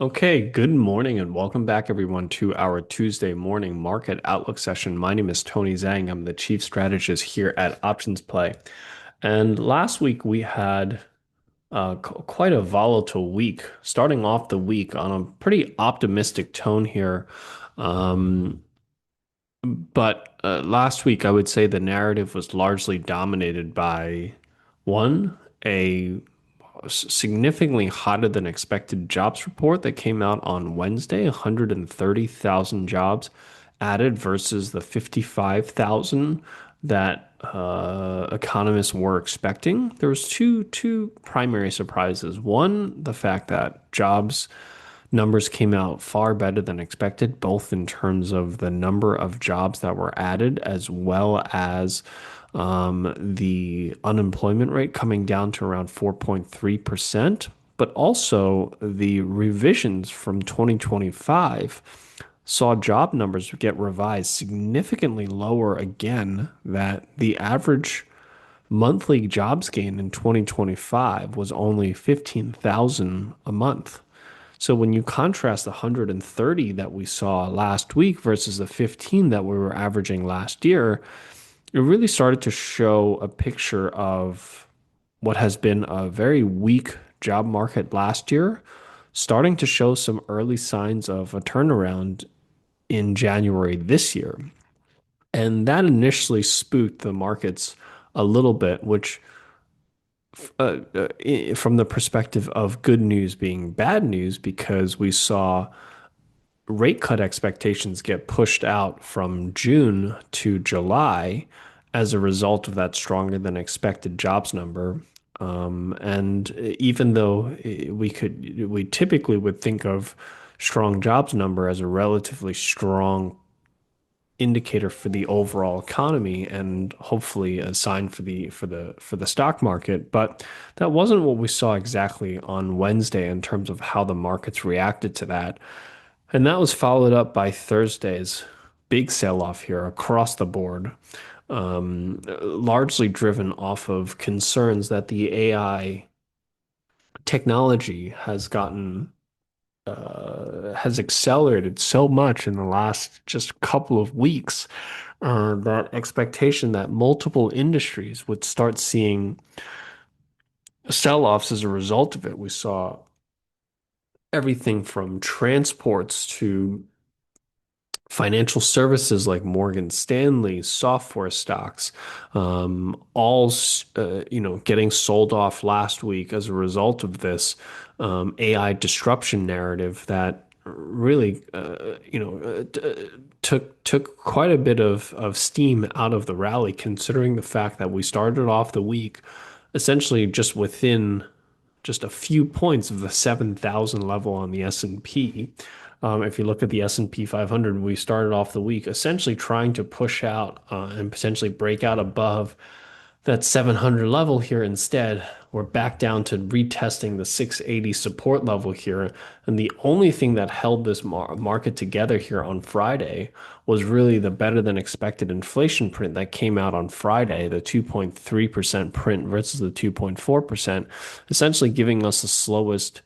Okay, good morning and welcome back everyone to our Tuesday morning market outlook session. My name is Tony Zhang. I'm the chief strategist here at Options Play. And last week we had quite a volatile week, starting off the week on a pretty optimistic tone here. Um, but last week I would say the narrative was largely dominated by one, a significantly hotter than expected jobs report that came out on Wednesday, 130,000 jobs added versus the 55,000 that economists were expecting. There was two primary surprises. One, the fact that jobs numbers came out far better than expected, both in terms of the number of jobs that were added as well as the unemployment rate coming down to around 4.3%, but also the revisions from 2025 saw job numbers get revised significantly lower again, that the average monthly jobs gain in 2025 was only 15,000 a month. So when you contrast the 130 that we saw last week versus the 15 that we were averaging last year, it really started to show a picture of what has been a very weak job market last year, starting to show some early signs of a turnaround in January this year. And that initially spooked the markets a little bit, which, from the perspective of good news being bad news, because we saw rate cut expectations get pushed out from June to July as a result of that stronger than expected jobs number. And even though we typically would think of strong jobs number as a relatively strong indicator for the overall economy and hopefully a sign for the stock market, but that wasn't what we saw exactly on Wednesday in terms of how the markets reacted to that. And that was followed up by Thursday's big sell-off here across the board, largely driven off of concerns that the AI technology has accelerated so much in the last just couple of weeks, that expectation that multiple industries would start seeing sell-offs as a result of it. We saw everything from transports to financial services like Morgan Stanley, software stocks, all getting sold off last week as a result of this AI disruption narrative that really took quite a bit of steam out of the rally, considering the fact that we started off the week essentially just within just a few points of the 7,000 level on the S&P. If you look at the S&P 500, we started off the week essentially trying to push out and potentially break out above that 700 level here. Instead, we're back down to retesting the 680 support level here. And the only thing that held this market together here on Friday was really the better than expected inflation print that came out on Friday, the 2.3% print versus the 2.4%, essentially giving us the slowest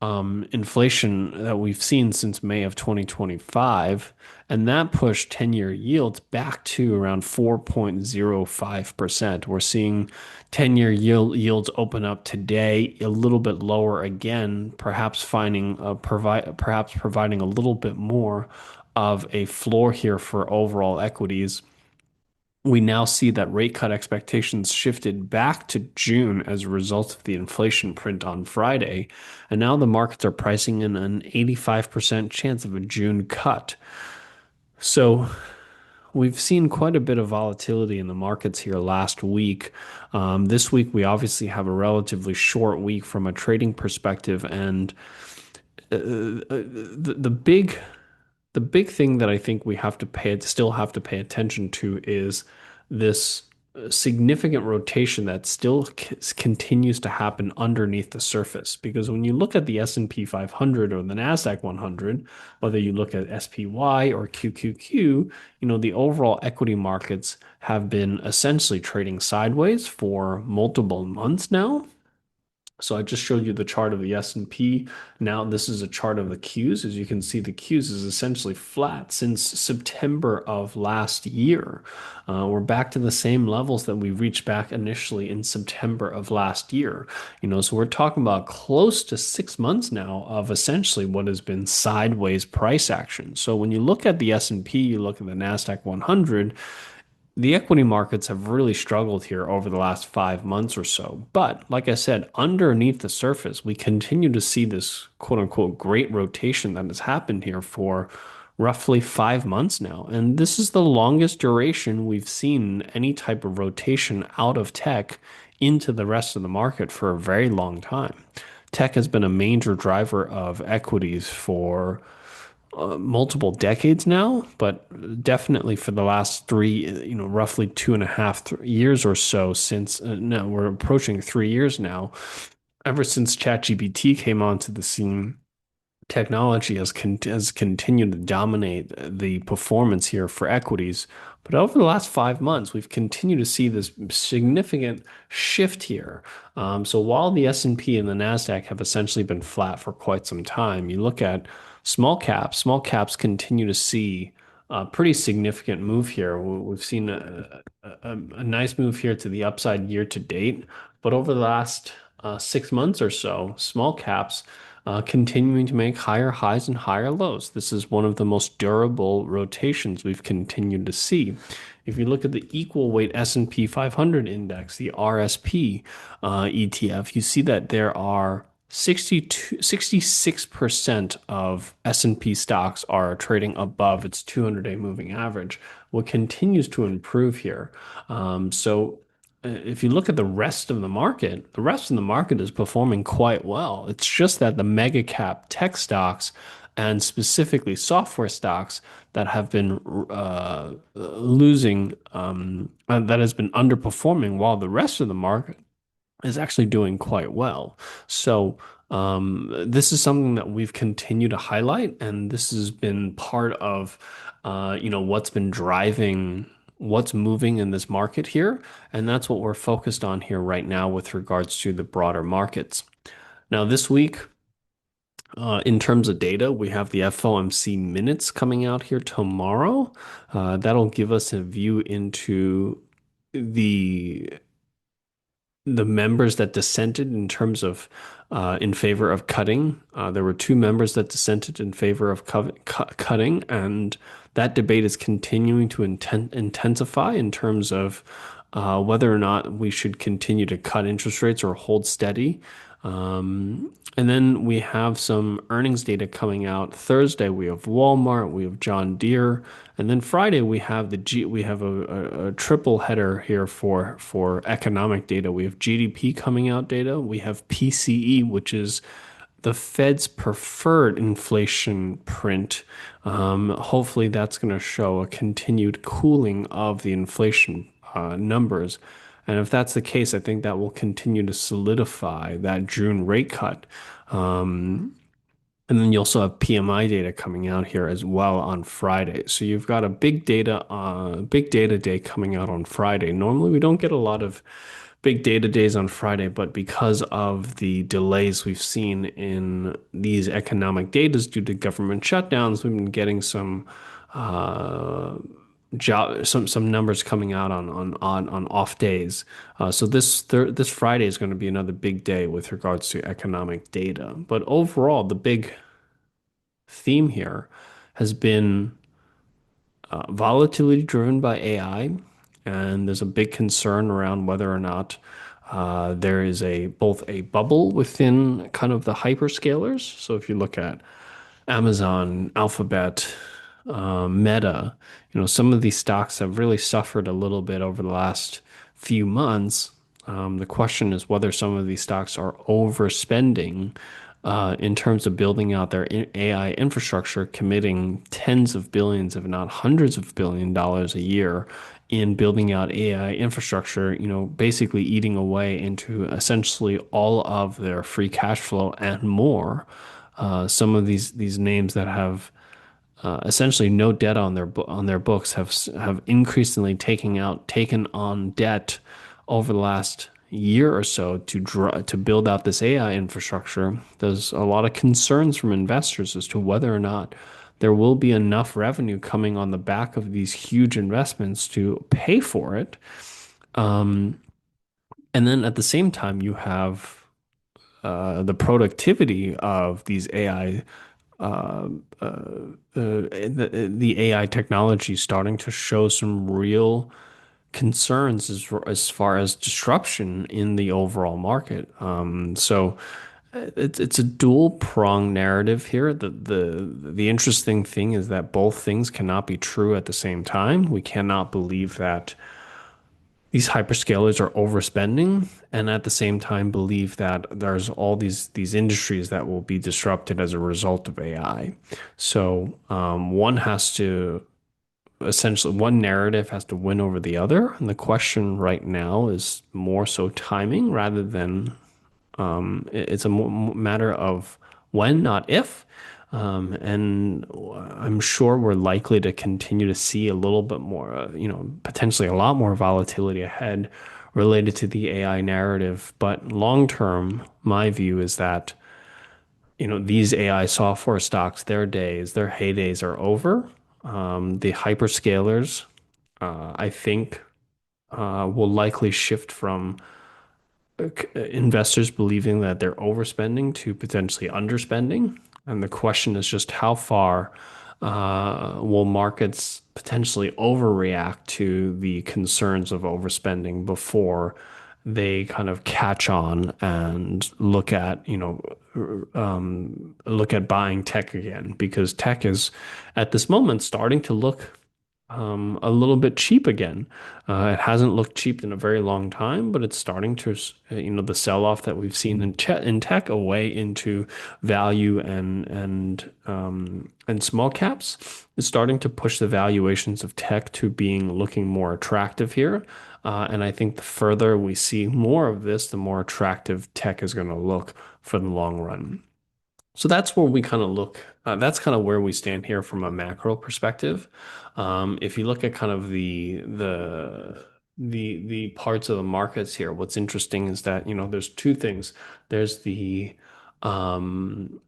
inflation that we've seen since May of 2025. And that pushed 10-year yields back to around 4.05%. We're seeing 10-year yields open up today a little bit lower again, perhaps providing a little bit more of a floor here for overall equities. We now see that rate cut expectations shifted back to June as a result of the inflation print on Friday. And now the markets are pricing in an 85% chance of a June cut. So we've seen quite a bit of volatility in the markets here last week. This week, we obviously have a relatively short week from a trading perspective. And the big thing that I think we still have to pay attention to is this significant rotation that still continues to happen underneath the surface. Because when you look at the S&P 500 or the Nasdaq 100, whether you look at SPY or QQQ, the overall equity markets have been essentially trading sideways for multiple months now. So I just showed you the chart of the S&P. Now this is a chart of the Qs. As you can see, the Qs is essentially flat since September of last year. We're back to the same levels that we reached back initially in September of last year. So we're talking about close to 6 months now of essentially what has been sideways price action. So when you look at the S&P, you look at the Nasdaq 100, the equity markets have really struggled here over the last 5 months or so. But like I said, underneath the surface, we continue to see this quote unquote great rotation that has happened here for roughly 5 months now. And this is the longest duration we've seen any type of rotation out of tech into the rest of the market for a very long time. Tech has been a major driver of equities for multiple decades now, but definitely for the last three, roughly 2.5 years or so since, no, we're approaching 3 years now. Ever since ChatGPT came onto the scene, technology has continued to dominate the performance here for equities. But over the last 5 months, we've continued to see this significant shift here. So while the S&P and the Nasdaq have essentially been flat for quite some time, you look at small caps continue to see a pretty significant move here. We've seen a nice move here to the upside year to date, but over the last 6 months or so, small caps continuing to make higher highs and higher lows. This is one of the most durable rotations we've continued to see. If you look at the equal weight S&P 500 index, the RSP ETF, you see that there are 66% of S&P stocks are trading above its 200-day moving average, what continues to improve here. If you look at the rest of the market is performing quite well. It's just that the mega cap tech stocks and specifically software stocks that have been losing, that has been underperforming, while the rest of the market is actually doing quite well. So, this is something that we've continued to highlight, and this has been part of, what's been driving what's moving in this market here. And that's what we're focused on here right now with regards to the broader markets. Now, this week, in terms of data, we have the FOMC minutes coming out here tomorrow. That'll give us a view into the the members that dissented in terms of in favor of cutting. There were two members that dissented in favor of cutting, and that debate is continuing to intensify in terms of whether or not we should continue to cut interest rates or hold steady. And then we have some earnings data coming out Thursday. We have Walmart, we have John Deere, and then Friday we have a triple header here for economic data. We have GDP coming out data. We have PCE, which is the Fed's preferred inflation print. Hopefully, that's going to show a continued cooling of the inflation numbers. And if that's the case, I think that will continue to solidify that June rate cut. And then you also have PMI data coming out here as well on Friday. So you've got a big data day coming out on Friday. Normally we don't get a lot of big data days on Friday, but because of the delays we've seen in these economic data due to government shutdowns, we've been getting some some numbers coming out on off days. So this Friday is going to be another big day with regards to economic data. But overall, the big theme here has been volatility driven by AI, and there's a big concern around whether or not there is both a bubble within kind of the hyperscalers. So if you look at Amazon, Alphabet, Meta, some of these stocks have really suffered a little bit over the last few months. The question is whether some of these stocks are overspending in terms of building out their AI infrastructure, committing tens of billions, if not hundreds of $1 billions a year in building out AI infrastructure, basically eating away into essentially all of their free cash flow and more. Some of these names that have essentially no debt on their books have increasingly taken on debt over the last year or so to build out this AI infrastructure, there's a lot of concerns from investors as to whether or not there will be enough revenue coming on the back of these huge investments to pay for it. And then at the same time, you have the productivity of these AI, the AI technology starting to show some real concerns as far as disruption in the overall market. It's a dual prong narrative here. The interesting thing is that both things cannot be true at the same time. We cannot believe that these hyperscalers are overspending and at the same time believe that there's all these industries that will be disrupted as a result of AI. One has to essentially one narrative has to win over the other, and the question right now is more so timing rather than it's a matter of when, not if. And I'm sure we're likely to continue to see a little bit more, potentially a lot more volatility ahead related to the AI narrative. But long term, my view is that, these AI software stocks, their days, their heydays are over. The hyperscalers, I think, will likely shift from investors believing that they're overspending to potentially underspending. And the question is just how far will markets potentially overreact to the concerns of overspending before they kind of catch on and look at buying tech again, because tech is at this moment starting to look a little bit cheap again. It hasn't looked cheap in a very long time, but it's starting to, the sell-off that we've seen in tech away into value and small caps is starting to push the valuations of tech to being looking more attractive here. And I think the further we see more of this, the more attractive tech is going to look for the long run. So that's where we kind of look. That's kind of where we stand here from a macro perspective. If you look at kind of the parts of the markets here, what's interesting is that, there's two things. There's um,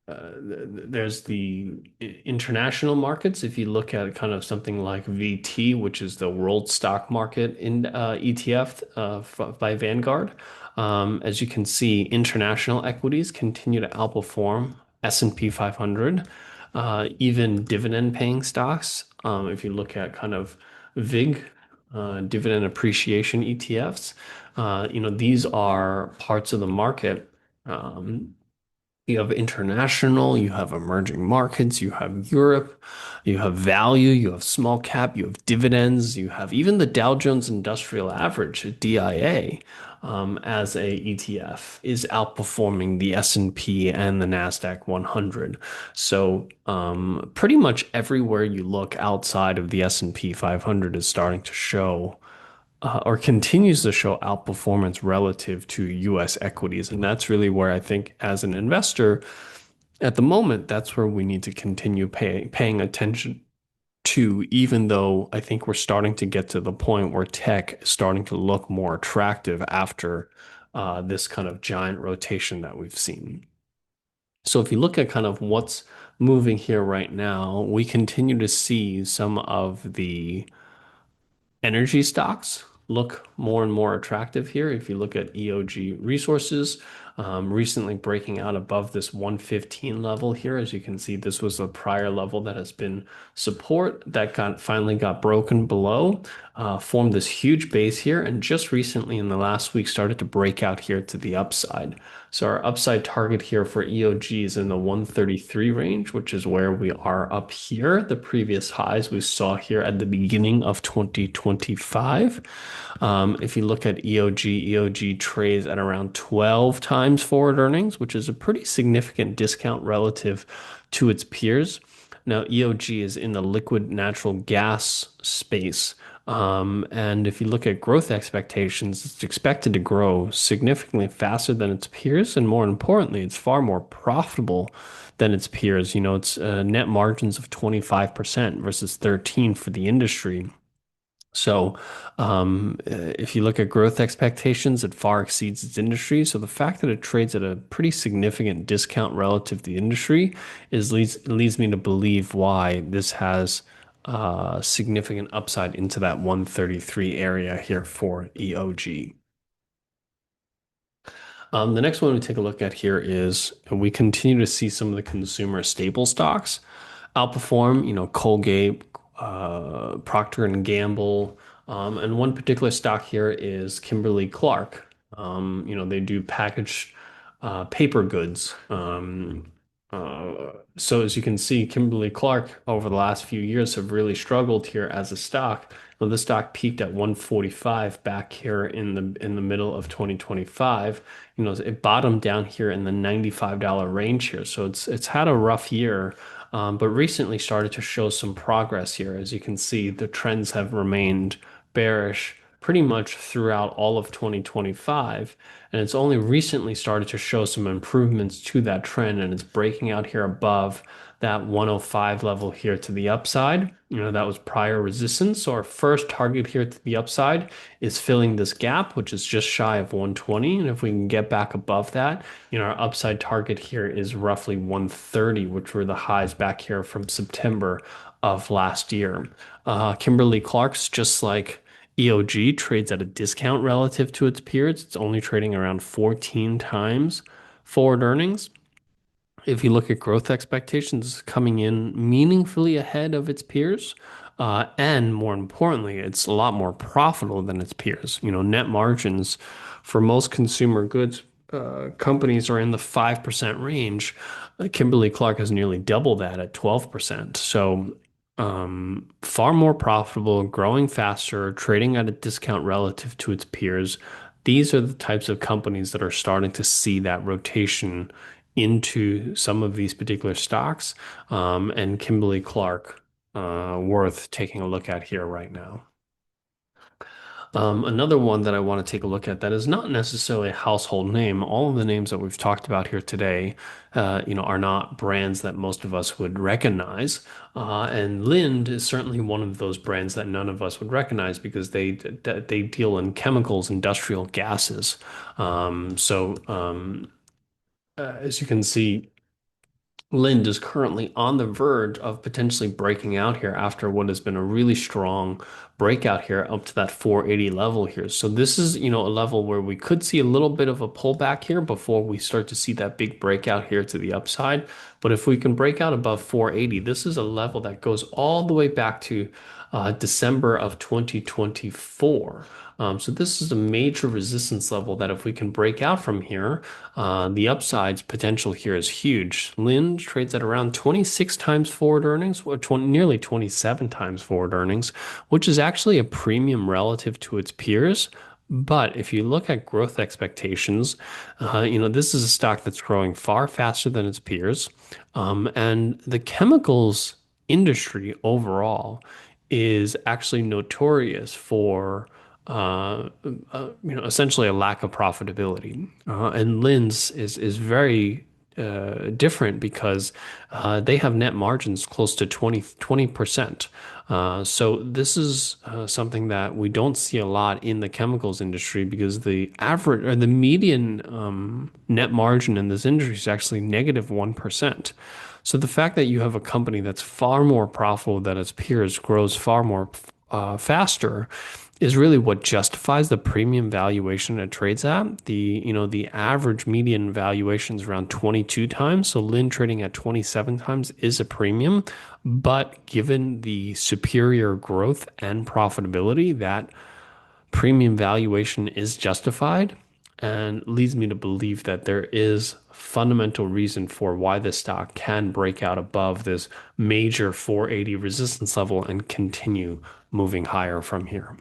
there's the international markets. If you look at kind of something like VT, which is the World Stock Market in ETF by Vanguard, as you can see, international equities continue to outperform S&P 500, even dividend-paying stocks. If you look at kind of VIG, dividend appreciation ETFs, these are parts of the market. You have international, you have emerging markets, you have Europe, you have value, you have small cap, you have dividends, you have even the Dow Jones Industrial Average, DIA, as a ETF is outperforming the S&P and the Nasdaq 100. So pretty much everywhere you look outside of the S&P 500 is starting to show or continues to show outperformance relative to US equities. And that's really where I think, as an investor, at the moment, that's where we need to continue paying attention to, even though I think we're starting to get to the point where tech is starting to look more attractive after this kind of giant rotation that we've seen. So if you look at kind of what's moving here right now, we continue to see some of the energy stocks look more and more attractive here. If you look at EOG Resources, recently breaking out above this 115 level here. As you can see, this was a prior level that has been support that finally got broken below, formed this huge base here, and just recently in the last week started to break out here to the upside. So our upside target here for EOG is in the 133 range, which is where we are up here. The previous highs we saw here at the beginning of 2025. If you look at EOG trades at around 12 times forward earnings, which is a pretty significant discount relative to its peers. Now, EOG is in the liquid natural gas space. And if you look at growth expectations, it's expected to grow significantly faster than its peers. And more importantly, it's far more profitable than its peers. It's net margins of 25% versus 13 for the industry. So, if you look at growth expectations, it far exceeds its industry. So the fact that it trades at a pretty significant discount relative to the industry leads me to believe why this has significant upside into that 133 area here for EOG. The next one we take a look at here is we continue to see some of the consumer staple stocks outperform, Colgate, Procter and Gamble, and one particular stock here is Kimberly-Clark. They do packaged paper goods. So as you can see, Kimberly-Clark over the last few years have really struggled here as a stock. Well, the stock peaked at 145 back here in the middle of 2025. It bottomed down here in the $95 range here. So it's had a rough year, but recently started to show some progress here. As you can see, the trends have remained bearish pretty much throughout all of 2025. And it's only recently started to show some improvements to that trend, and it's breaking out here above that 105 level here to the upside. That was prior resistance. So our first target here to the upside is filling this gap, which is just shy of 120. And if we can get back above that, our upside target here is roughly 130, which were the highs back here from September of last year. Kimberly-Clark's, just like EOG, trades at a discount relative to its peers. It's only trading around 14 times forward earnings. If you look at growth expectations, it's coming in meaningfully ahead of its peers. And more importantly, it's a lot more profitable than its peers. Net margins for most consumer goods companies are in the 5% range. Kimberly-Clark has nearly double that at 12%. So far more profitable, growing faster, trading at a discount relative to its peers. These are the types of companies that are starting to see that rotation into some of these particular stocks, and Kimberly-Clark worth taking a look at here right now. Another one that I want to take a look at that is not necessarily a household name. All of the names that we've talked about here today, are not brands that most of us would recognize. And Lind is certainly one of those brands that none of us would recognize because they deal in chemicals, industrial gases. As you can see, Lind is currently on the verge of potentially breaking out here after what has been a really strong breakout here up to that 480 level here. So this is, a level where we could see a little bit of a pullback here before we start to see that big breakout here to the upside. But if we can break out above 480, this is a level that goes all the way back to December of 2024. So this is a major resistance level that if we can break out from here, the upside's potential here is huge. Lind trades at around 26 times forward earnings, or nearly 27 times forward earnings, which is actually a premium relative to its peers. But if you look at growth expectations, this is a stock that's growing far faster than its peers. And the chemicals industry overall is actually notorious for essentially a lack of profitability. And Lin's is very different because they have net margins close to 20%. So this is something that we don't see a lot in the chemicals industry because the average or the median net margin in this industry is actually negative 1%. So the fact that you have a company that's far more profitable than its peers, grows far more faster, is really what justifies the premium valuation it trades at. The average median valuation is around 22 times, so Lynn trading at 27 times is a premium. But given the superior growth and profitability, that premium valuation is justified and leads me to believe that there is fundamental reason for why this stock can break out above this major 480 resistance level and continue moving higher from here.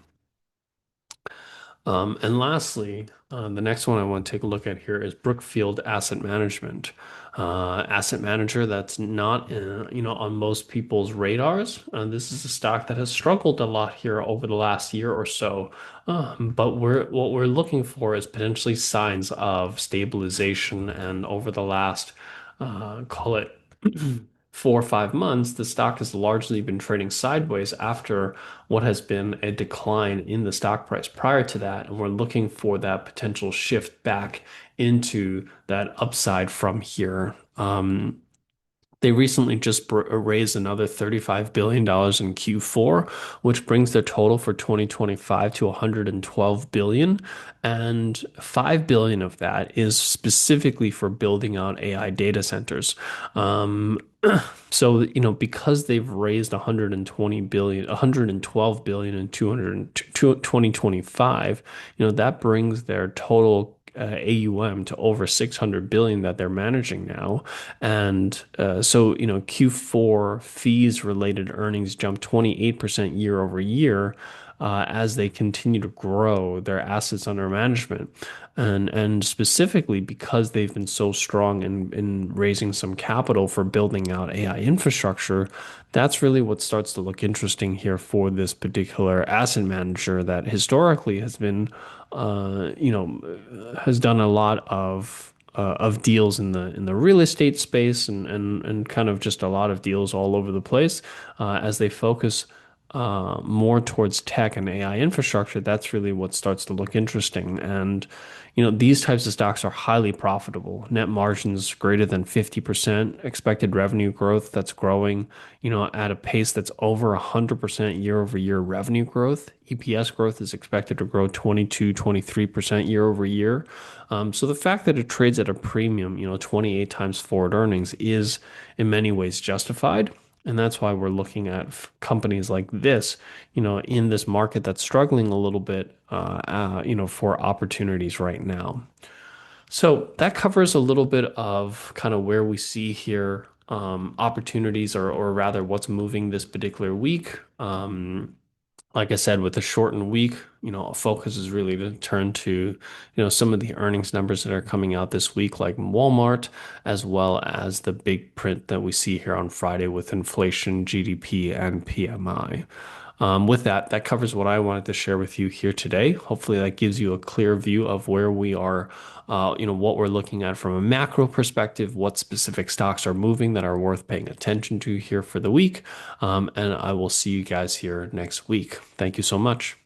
And lastly, the next one I want to take a look at here is Brookfield Asset Management. Asset manager that's not, on most people's radars. This is a stock that has struggled a lot here over the last year or so. But what we're looking for is potentially signs of stabilization. And over the last, call it 4 or 5 months, the stock has largely been trading sideways after what has been a decline in the stock price prior to that. And we're looking for that potential shift back into that upside from here. They recently just raised another $35 billion in Q4, which brings their total for 2025 to 112 billion. And 5 billion of that is specifically for building out AI data centers. Um, so, because they've raised 120 billion, 112 billion in 2025, that brings their total AUM to over 600 billion that they're managing now. And so, Q4 fees related earnings jumped 28% year over year as they continue to grow their assets under management. And specifically because they've been so strong in raising some capital for building out AI infrastructure, that's really what starts to look interesting here for this particular asset manager that historically has been, has done a lot of deals in the real estate space and kind of just a lot of deals all over the place as they focus more towards tech and AI infrastructure. That's really what starts to look interesting. And these types of stocks are highly profitable. Net margins greater than 50%, expected revenue growth that's growing, at a pace that's over 100% year over year revenue growth. EPS growth is expected to grow 22, 23% year over year. So the fact that it trades at a premium, 28 times forward earnings is in many ways justified. And that's why we're looking at companies like this, in this market that's struggling a little bit, for opportunities right now. So that covers a little bit of kind of where we see here opportunities or rather what's moving this particular week. Like I said, with the shortened week, focus is really to turn to, some of the earnings numbers that are coming out this week, like Walmart, as well as the big print that we see here on Friday with inflation, GDP, and PMI. With that, that covers what I wanted to share with you here today. Hopefully, that gives you a clear view of where we are, what we're looking at from a macro perspective, what specific stocks are moving that are worth paying attention to here for the week. And I will see you guys here next week. Thank you so much.